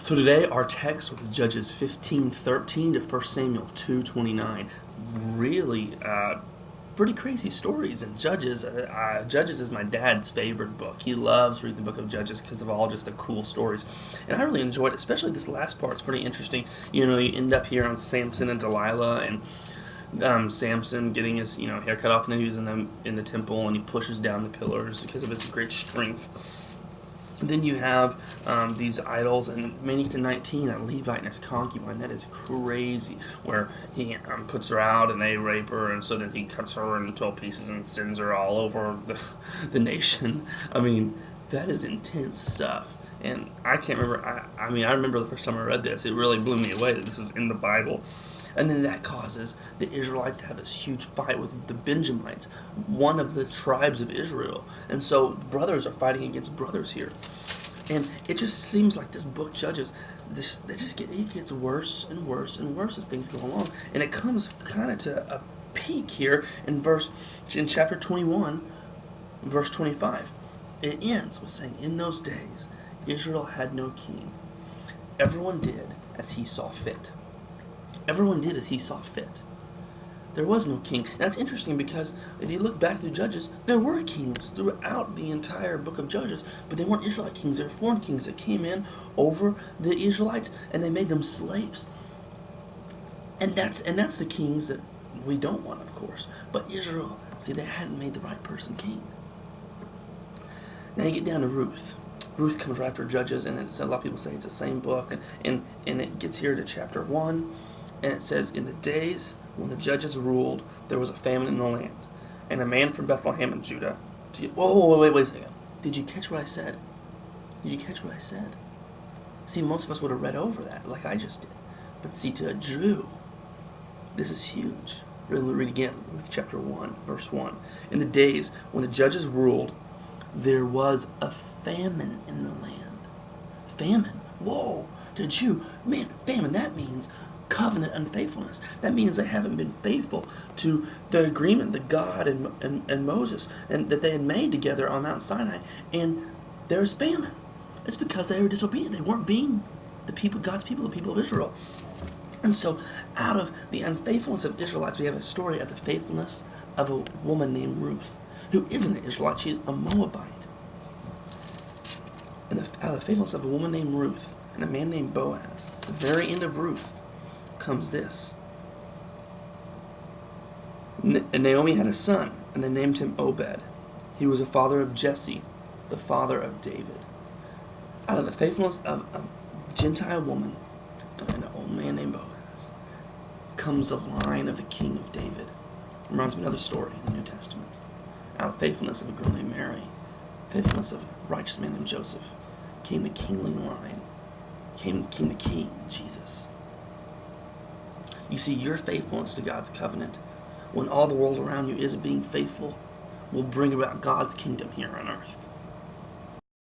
So today our text was Judges 15:13 to 1 Samuel 2:29. Really pretty crazy stories in Judges. Judges is my dad's favorite book. He loves reading the book of Judges because of all just the cool stories. And I really enjoyed it, especially this last part. It's pretty interesting. You know, you end up here on Samson and Delilah, and Samson getting his hair cut off, and then he was in the temple, and he pushes down the pillars because of his great strength. Then you have these idols, and man, you get to 19, that Levite and his concubine. That is crazy, where he puts her out and they rape her, and so then he cuts her in 12 pieces and sends her all over the nation. I mean, that is intense stuff. And I can't remember, I remember the first time I read this, it really blew me away that this was in the Bible. And then that causes the Israelites to have this huge fight with the Benjamites, one of the tribes of Israel. And so brothers are fighting against brothers here. And it just seems like this book, Judges, it gets worse and worse and worse as things go along. And it comes kind of to a peak here in chapter 21, verse 25. It ends with saying, in those days, Israel had no king. Everyone did as he saw fit. Everyone did as he saw fit. There was no king. And that's interesting because if you look back through Judges, there were kings throughout the entire book of Judges, but they weren't Israelite kings. They were foreign kings that came in over the Israelites, and they made them slaves. And that's the kings that we don't want, of course. But Israel, see, they hadn't made the right person king. Now you get down to Ruth. Ruth comes right after Judges, and a lot of people say it's the same book, and it gets here to chapter 1. And it says, in the days when the judges ruled, there was a famine in the land. And a man from Bethlehem in Judah... wait a second. Did you catch what I said? See, most of us would have read over that, like I just did. But see, to a Jew, this is huge. Read again, Ruth chapter 1, verse 1. In the days when the judges ruled, there was a famine in the land. Famine? Whoa! To a Jew, man, famine, that means covenant unfaithfulness. That means they haven't been faithful to the agreement that God and Moses and that they had made together on Mount Sinai, and there's famine. It's because they were disobedient. They weren't being God's people, the people of Israel. And so out of the unfaithfulness of Israelites, we have a story of the faithfulness of a woman named Ruth, who isn't an Israelite, she's a Moabite. And out of the faithfulness of a woman named Ruth and a man named Boaz, at the very end of Ruth, comes this. And Naomi had a son, and they named him Obed. He was a father of Jesse, the father of David. Out of the faithfulness of a Gentile woman and an old man named Boaz comes the line of the king of David. Reminds me of another story in the New Testament. Out of the faithfulness of a girl named Mary, faithfulness of a righteous man named Joseph, came the kingly line, came the king, Jesus. You see, your faithfulness to God's covenant, when all the world around you isn't being faithful, will bring about God's kingdom here on earth.